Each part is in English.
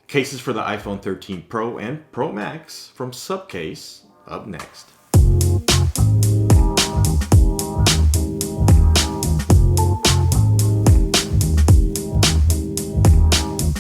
Cases for the iPhone 13 Pro and Pro Max from SUPCASE up next.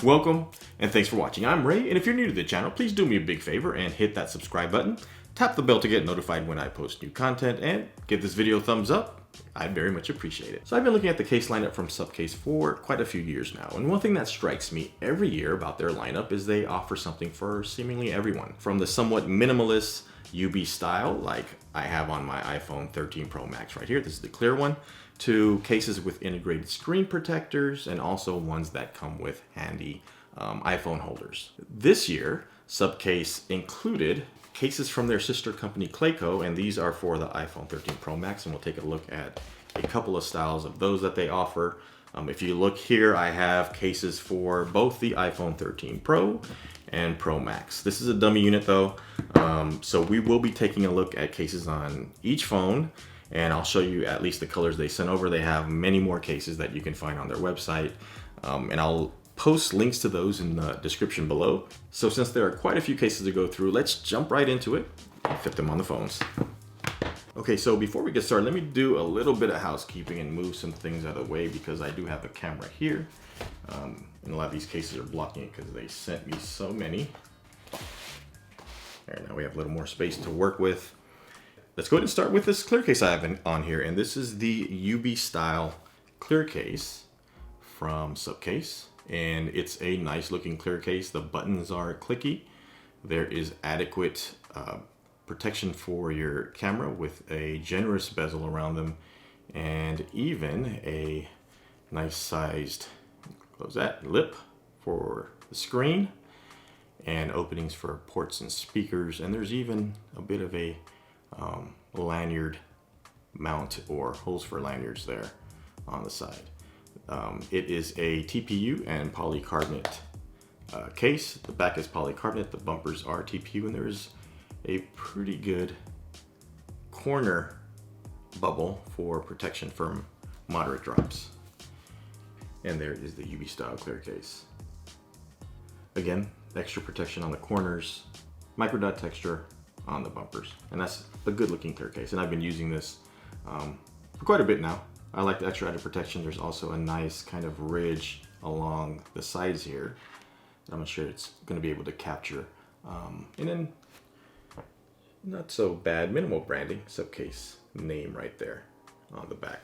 Welcome and thanks for watching. I'm Ray, and if you're new to the channel, please do me a big favor and hit that subscribe button. Tap the bell to get notified when I post new content, and give this video a thumbs up. I very much appreciate it. So I've been looking at the case lineup from SUPCASE for quite a few years now, and one thing that strikes me every year about their lineup is they offer something for seemingly everyone. From the somewhat minimalist UB style, like I have on my iPhone 13 Pro Max right here, this is the clear one, to cases with integrated screen protectors and also ones that come with handy iPhone holders. This year, SUPCASE included cases from their sister company Clayco, and these are for the iPhone 13 Pro Max, and we'll take a look at a couple of styles of those that they offer. If you look here, I have cases for both the iPhone 13 Pro and Pro Max. This is a dummy unit though, so we will be taking a look at cases on each phone, and I'll show you at least the colors they sent over. They have many more cases that you can find on their website, and I'll post links to those in the description below. So since there are quite a few cases to go through, let's jump right into it and fit them on the phones. Okay, so before we get started, let me do a little bit of housekeeping and move some things out of the way because I do have a camera here. And a lot of these cases are blocking it because they sent me so many. All right, now we have a little more space to work with. Let's go ahead and start with this clear case I have on here, and this is the UB Style clear case from SUPCASE. And it's a nice looking clear case. The buttons are clicky. There is adequate protection for your camera with a generous bezel around them, and even a nice sized, close that, lip for the screen, and openings for ports and speakers. And there's even a bit of a lanyard mount or holes for lanyards there on the side. It is a TPU and polycarbonate case. The back is polycarbonate, the bumpers are TPU, and there's a pretty good corner bubble for protection from moderate drops. And there is the UB Style clear case. Again, extra protection on the corners, micro dot texture on the bumpers, and that's a good looking clear case. And I've been using this for quite a bit now. I like the extra added protection. There's also a nice kind of ridge along the sides here that I'm sure it's going to be able to capture. And then not so bad minimal branding, SUPCASE name right there on the back.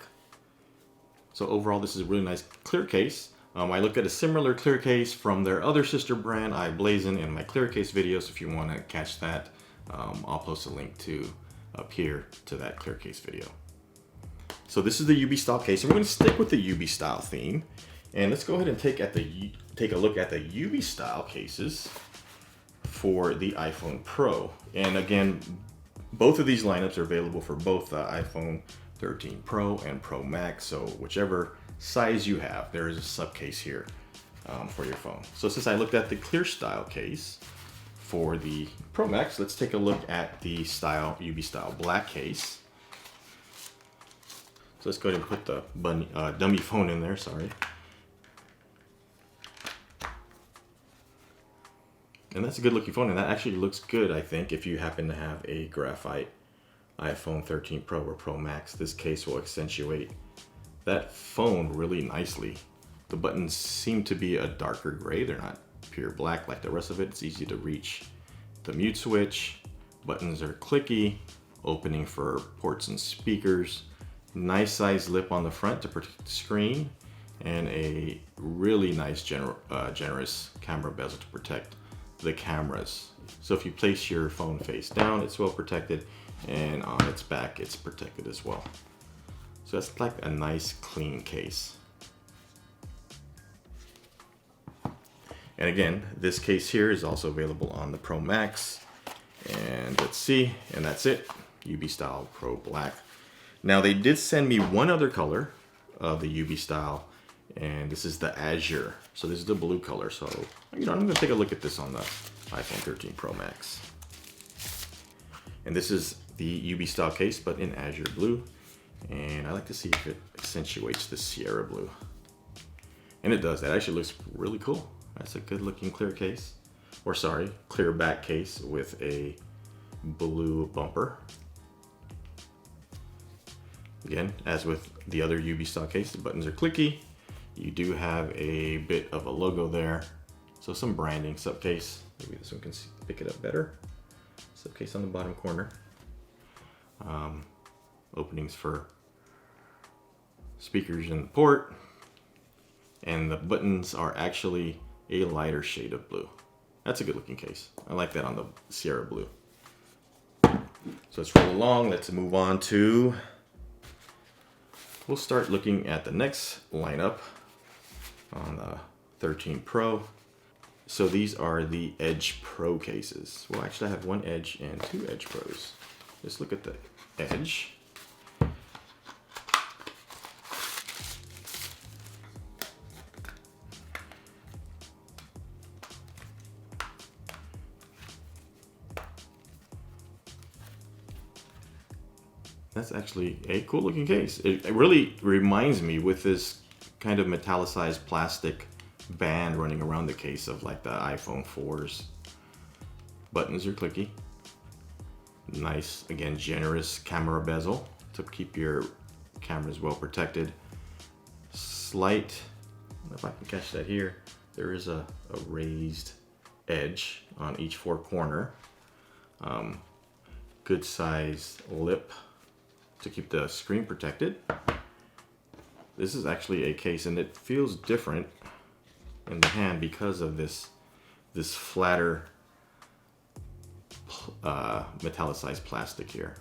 So overall, this is a really nice clear case. I looked at a similar clear case from their other sister brand, iBlazin, in my clear case video. So if you want to catch that, I'll post a link to up here to that clear case video. So this is the UB Style case, and we're going to stick with the UB Style theme. And let's go ahead and take a look at the UB Style cases for the iPhone Pro. And again, both of these lineups are available for both the iPhone 13 Pro and Pro Max. So whichever size you have, there is a SUPCASE here for your phone. So since I looked at the clear style case for the Pro Max, let's take a look at the UB Style black case. So let's go ahead and put the dummy phone in there, sorry. And that's a good looking phone, and that actually looks good, I think, if you happen to have a graphite iPhone 13 Pro or Pro Max. This case will accentuate that phone really nicely. The buttons seem to be a darker gray. They're not pure black like the rest of it. It's easy to reach the mute switch. Buttons are clicky, opening for ports and speakers. Nice size lip on the front to protect the screen, and a really nice generous camera bezel to protect the cameras. So if you place your phone face down, it's well protected, and on its back it's protected as well. So that's like a nice clean case. And again, this case here is also available on the Pro Max, and let's see, and that's it, UB Style Pro Black. Now they did send me one other color of the UB Style, and this is the Azure. So this is the blue color. So, I'm gonna take a look at this on the iPhone 13 Pro Max. And this is the UB Style case, but in Azure blue. And I like to see if it accentuates the Sierra blue. And it does. That actually looks really cool. That's a good looking clear case, or sorry, clear back case with a blue bumper. Again, as with the other UB style case, the buttons are clicky. You do have a bit of a logo there. So some branding, SUPCASE. Maybe this one can pick it up better. SUPCASE on the bottom corner. Openings for speakers in the port. And the buttons are actually a lighter shade of blue. That's a good looking case. I like that on the Sierra Blue. So let's roll along. Let's move on to, we'll start looking at the next lineup on the 13 Pro. So these are the Edge Pro cases. Well, actually I have one Edge and two Edge Pros. Let's look at the Edge. That's actually a cool looking case. It really reminds me, with this kind of metallicized plastic band running around the case, of like the iPhone 4s. Buttons are clicky. Nice, again, generous camera bezel to keep your cameras well protected. Slight, I don't know if I can catch that here, there is a raised edge on each four corner. Good size lip to keep the screen protected. This is actually a case, and it feels different in the hand because of this flatter metallicized plastic here.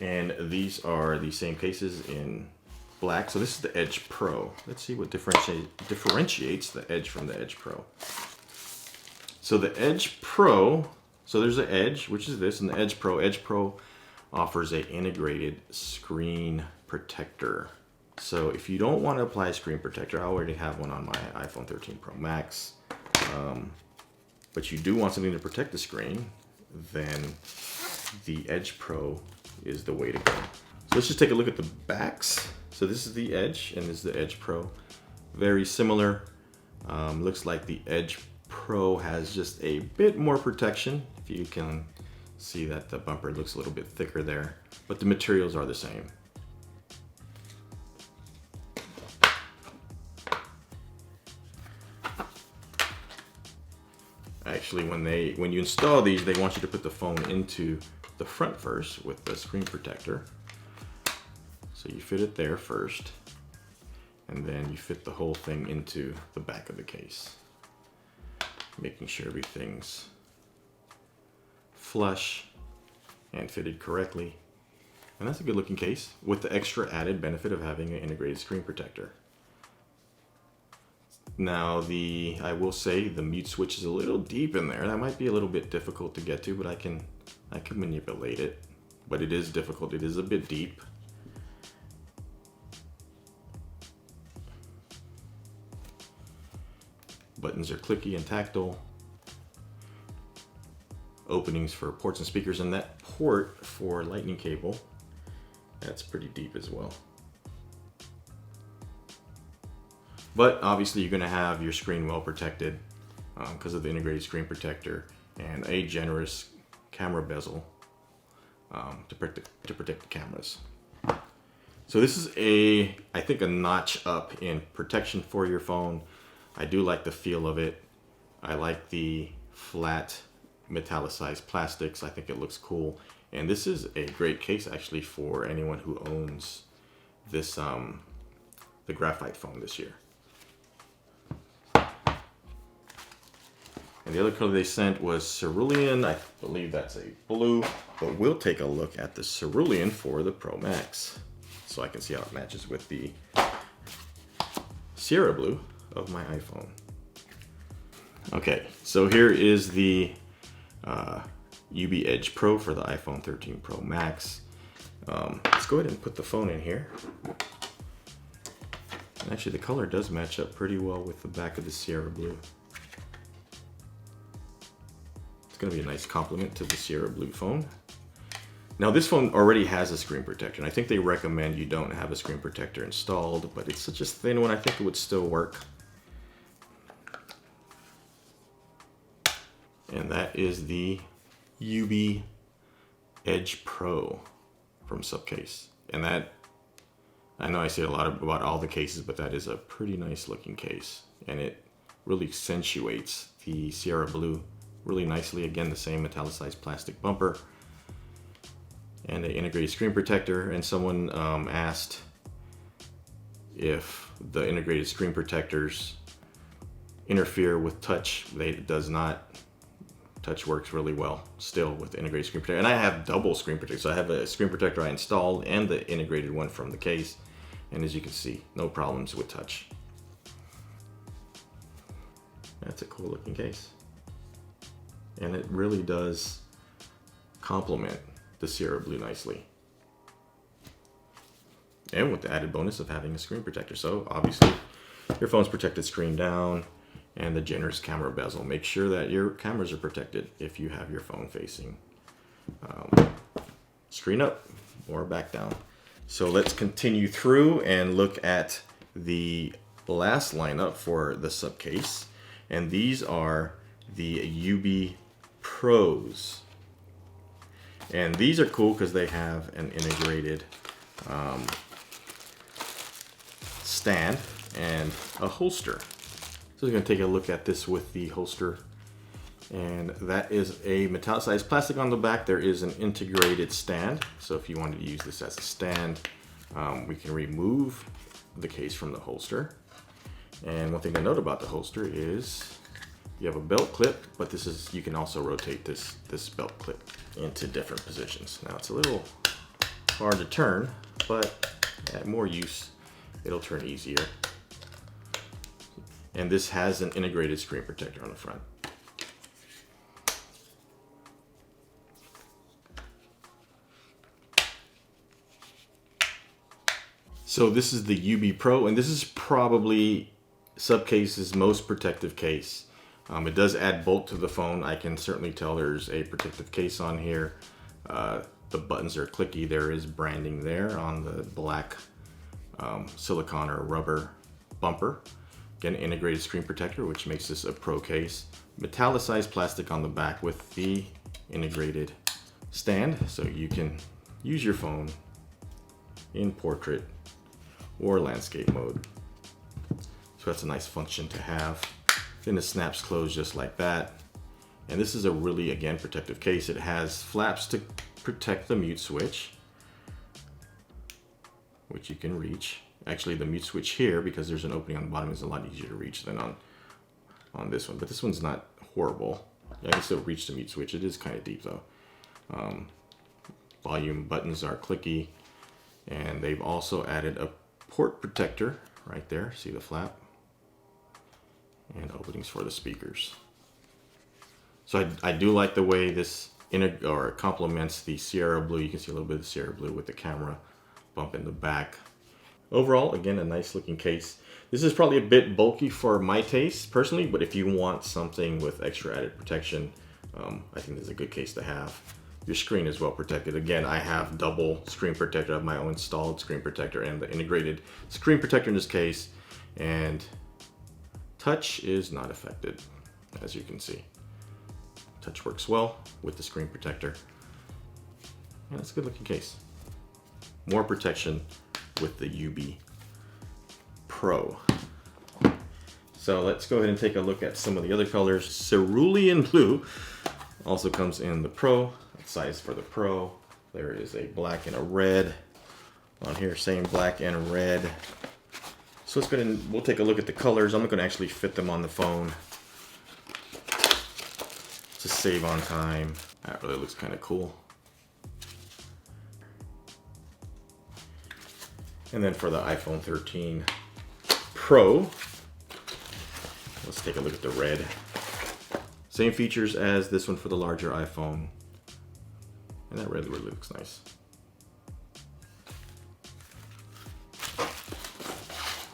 And these are the same cases in black. So this is the Edge Pro. Let's see what differentiates the Edge from the Edge Pro. So the Edge Pro, so there's the Edge, which is this, and the Edge Pro. Edge Pro offers an integrated screen protector. So if you don't want to apply a screen protector, I already have one on my iPhone 13 Pro Max, but you do want something to protect the screen, then the Edge Pro is the way to go. So let's just take a look at the backs. So this is the Edge and this is the Edge Pro. Very similar. Looks like the Edge Pro has just a bit more protection. If you can see that the bumper looks a little bit thicker there, but the materials are the same. Actually, when you install these, they want you to put the phone into the front first with the screen protector. So you fit it there first, and then you fit the whole thing into the back of the case, making sure everything's flush and fitted correctly. And that's a good looking case with the extra added benefit of having an integrated screen protector. Now I will say the mute switch is a little deep in there. That might be a little bit difficult to get to, but I can manipulate it. But it is difficult, it is a bit deep. Buttons are clicky and tactile. Openings for ports and speakers, and that port for lightning cable, that's pretty deep as well. But obviously you're going to have your screen well protected because of the integrated screen protector and a generous camera bezel to protect the cameras. So this is I think a notch up in protection for your phone. I do like the feel of it. I like the flat metallicized plastics. I think it looks cool. And this is a great case actually for anyone who owns this the graphite phone this year. And the other color they sent was cerulean. I believe that's a blue, but we'll take a look at the cerulean for the Pro Max so I can see how it matches with the Sierra blue of my iPhone. Okay, so here is the UB Edge Pro for the iPhone 13 Pro Max. Let's go ahead and put the phone in here. And actually the color does match up pretty well with the back of the Sierra blue. It's going to be a nice complement to the Sierra blue phone. Now this phone already has a screen protector, and I think they recommend you don't have a screen protector installed, but it's such a thin one, I think it would still work. And that is the UB Edge Pro from SUPCASE. And that, I know I say a lot about all the cases, but that is a pretty nice looking case. And it really accentuates the Sierra blue really nicely. Again, the same metallicized plastic bumper and an integrated screen protector. And someone asked if the integrated screen protectors interfere with touch. It does not. Touch works really well still with the integrated screen protector. And I have double screen protector. So I have a screen protector I installed and the integrated one from the case. And as you can see, no problems with touch. That's a cool looking case. And it really does complement the Sierra blue nicely. And with the added bonus of having a screen protector. So obviously your phone's protected screen down, and the generous camera bezel. Make sure that your cameras are protected if you have your phone facing screen up or back down. So let's continue through and look at the last lineup for the SUPCASE. And these are the UB Pros. And these are cool because they have an integrated stand and a holster. So we're going to take a look at this with the holster, and that is a metallicized plastic on the back. There is an integrated stand, so if you wanted to use this as a stand, we can remove the case from the holster. And one thing to note about the holster is you have a belt clip, but this is, you can also rotate this belt clip into different positions. Now it's a little hard to turn, but at more use, it'll turn easier. And this has an integrated screen protector on the front. So this is the UB Pro, and this is probably SUPCASE's most protective case. It does add bulk to the phone. I can certainly tell there's a protective case on here. The buttons are clicky. There is branding there on the black silicone or rubber bumper. Again, integrated screen protector, which makes this a Pro case. Metallicized plastic on the back with the integrated stand, so you can use your phone in portrait or landscape mode. So that's a nice function to have. Then it snaps closed just like that. And this is a really, again, protective case. It has flaps to protect the mute switch, which you can reach. Actually, the mute switch here, because there's an opening on the bottom, is a lot easier to reach than on this one. But this one's not horrible. I can still reach the mute switch. It is kind of deep though. Volume buttons are clicky, and they've also added a port protector right there. See the flap? And openings for the speakers. So I do like the way this complements the Sierra blue. You can see a little bit of the Sierra blue with the camera bump in the back. Overall, again, a nice looking case. This is probably a bit bulky for my taste personally, but if you want something with extra added protection, I think this is a good case to have. Your screen is well protected. Again, I have double screen protector. I have my own installed screen protector and the integrated screen protector in this case, and touch is not affected, as you can see. Touch works well with the screen protector. And it's a good looking case. More protection with the UB Pro. So let's go ahead and take a look at some of the other colors. Cerulean blue also comes in the Pro. Size for the Pro. There is a black and a red on here, same black and red. So let's go ahead and we'll take a look at the colors. I'm not going to actually fit them on the phone. to save on time. That really looks kind of cool. And then for the iPhone 13 Pro, let's take a look at the red. Same features as this one for the larger iPhone. And that really looks nice.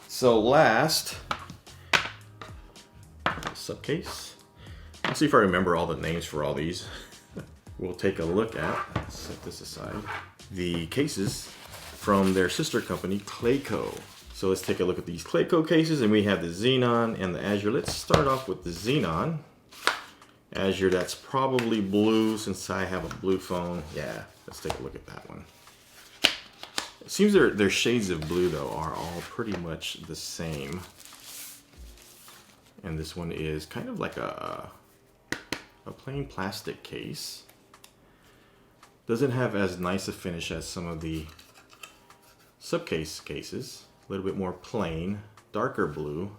So last, SUPCASE. Let's see if I remember all the names for all these. We'll take a look at, let's set this aside, the cases from their sister company, Clayco. So let's take a look at these Clayco cases, and we have the Xenon and the Azure. Let's start off with the Xenon. Azure, that's probably blue since I have a blue phone. Yeah, let's take a look at that one. It seems their shades of blue though are all pretty much the same. And this one is kind of like a plain plastic case. Doesn't have as nice a finish as some of the SUPCASE cases. A little bit more plain, darker blue.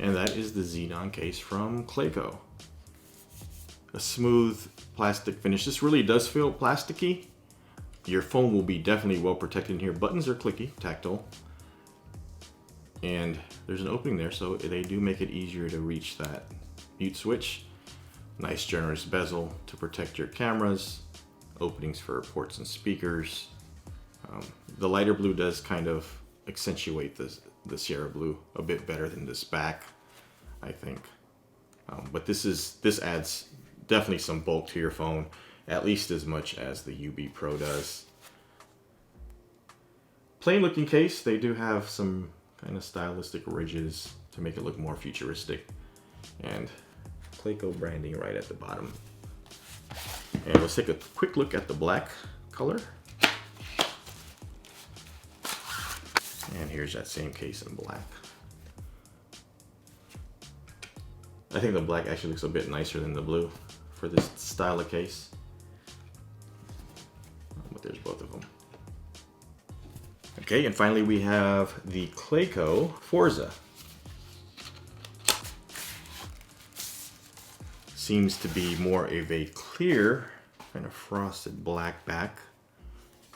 And that is the Xenon case from Clayco. A smooth plastic finish. This really does feel plasticky. Your phone will be definitely well protected in here. Buttons are clicky, tactile. And there's an opening there, so they do make it easier to reach that mute switch. Nice generous bezel to protect your cameras. Openings for ports and speakers. The lighter blue does kind of accentuate the Sierra blue a bit better than this back, I think. But this adds definitely some bulk to your phone, at least as much as the UB Pro does. Plain looking case. They do have some kind of stylistic ridges to make it look more futuristic, and Clayco branding right at the bottom. And let's take a quick look at the black color. And here's that same case in black. I think the black actually looks a bit nicer than the blue for this style of case. But there's both of them. Okay, and finally we have the Clayco Forza. Seems to be more of a clear, kind of frosted black back.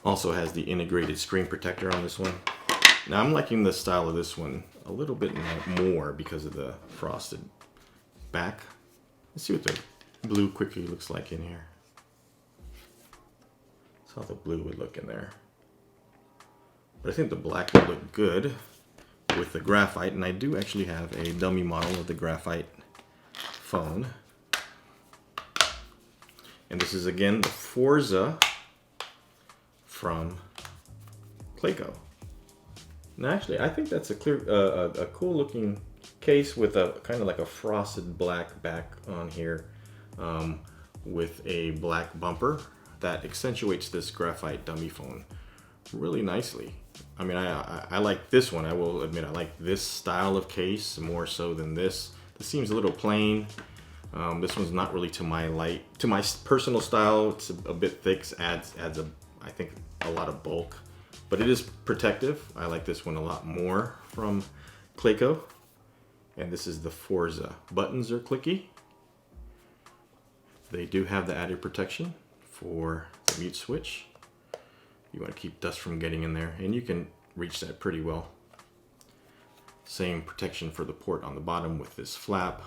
Also has the integrated screen protector on this one. Now I'm liking the style of this one a little bit more because of the frosted back. Let's see what the blue quickly looks like in here. That's how the blue would look in there. But I think the black would look good with the graphite, and I do actually have a dummy model of the graphite phone. And this is again the Forza from Clayco. Now actually, I think that's a clear, a cool looking case with a kind of like a frosted black back on here, with a black bumper that accentuates this graphite dummy phone really nicely. I mean, I like this one. I will admit I like this style of case more so than this. This seems a little plain. This one's not really to my personal style. It's a bit thick, adds I think a lot of bulk, but it is protective. I like this one a lot more from Clayco. And this is the Forza. Buttons are clicky. They do have the added protection for the mute switch. You want to keep dust from getting in there, and you can reach that pretty well. Same protection for the port on the bottom with this flap,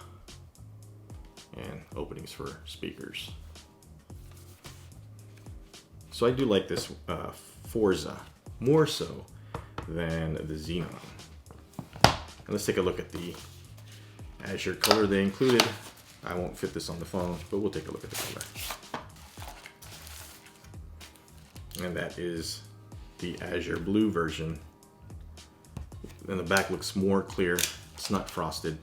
and openings for speakers. So I do like this Forza more so than the Xenon. And let's take a look at the Azure color they included. I won't fit this on the phone, but we'll take a look at the color. And that is the Azure blue version. And the back looks more clear. It's not frosted.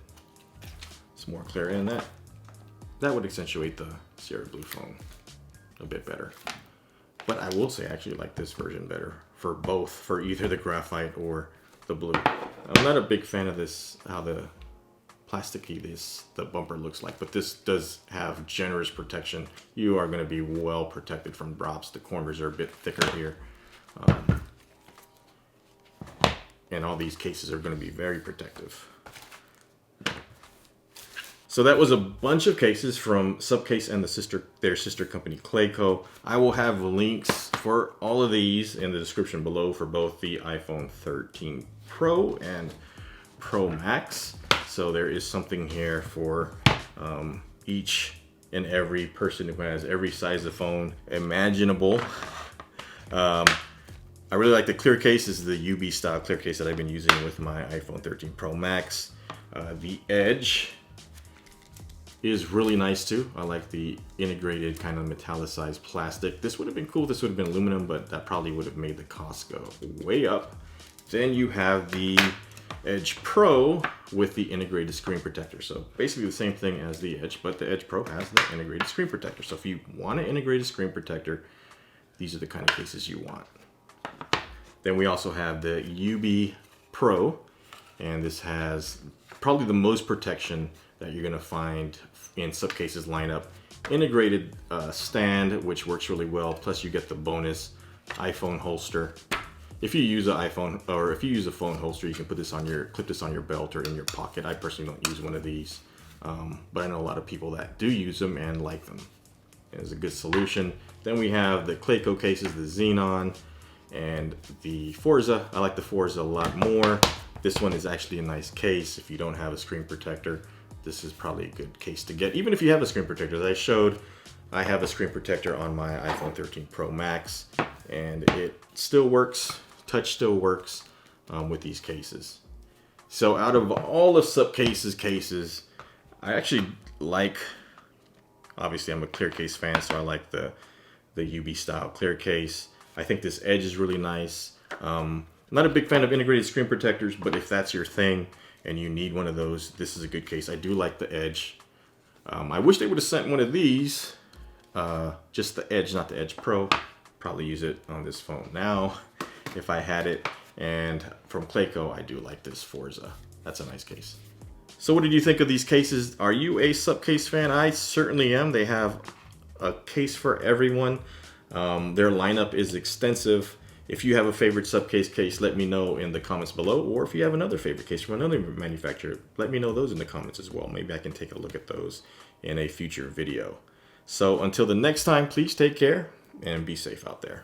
It's more clear, and that would accentuate the Sierra blue phone a bit better. But I will say I actually like this version better for both, for either the graphite or the blue. I'm not a big fan of this, how the plasticky the bumper looks like, but this does have generous protection. You are going to be well protected from drops. The corners are a bit thicker here. And all these cases are going to be very protective. So that was a bunch of cases from SUPCASE and their sister company Clayco. I will have links for all of these in the description below for both the iPhone 13 Pro and Pro Max. So there is something here for each and every person who has every size of phone imaginable. I really like the clear case. This is the UB style clear case that I've been using with my iPhone 13 Pro Max. The Edge is really nice too. I like the integrated kind of metallicized plastic. This would have been cool if this would have been aluminum, but that probably would have made the cost go way up. Then you have the Edge Pro with the integrated screen protector. So basically the same thing as the Edge, but the Edge Pro has the integrated screen protector. So if you want an integrated screen protector, these are the kind of cases you want. Then we also have the UB Pro, and this has probably the most protection that you're going to find in SUPCASE's lineup. Integrated stand, which works really well, plus you get the bonus iPhone holster. If you use an iPhone, or if you use a phone holster, you can put this on clip this on your belt or in your pocket. I personally don't use one of these, but I know a lot of people that do use them and like them. It's a good solution. Then we have the Clayco cases, the Xenon and the Forza. I like the Forza a lot more. This one is actually a nice case. If you don't have a screen protector, this is probably a good case to get. Even if you have a screen protector, as I showed, I have a screen protector on my iPhone 13 Pro Max, and it still works. Touch still works with these cases. So out of all of SUPCASE's cases, I actually like, obviously I'm a clear case fan, so I like the UB style clear case. I think this Edge is really nice. I'm not a big fan of integrated screen protectors, but if that's your thing and you need one of those, this is a good case. I do like the Edge. I wish they would have sent one of these, just the Edge, not the Edge Pro. Probably use it on this phone now if I had it. And from Clayco, I do like this Forza. That's a nice case. So what did you think of these cases? Are you a SUPCASE fan? I certainly am. They have a case for everyone. Their lineup is extensive. If you have a favorite SUPCASE case, let me know in the comments below. Or if you have another favorite case from another manufacturer, let me know those in the comments as well. Maybe I can take a look at those in a future video. So until the next time, please take care and be safe out there.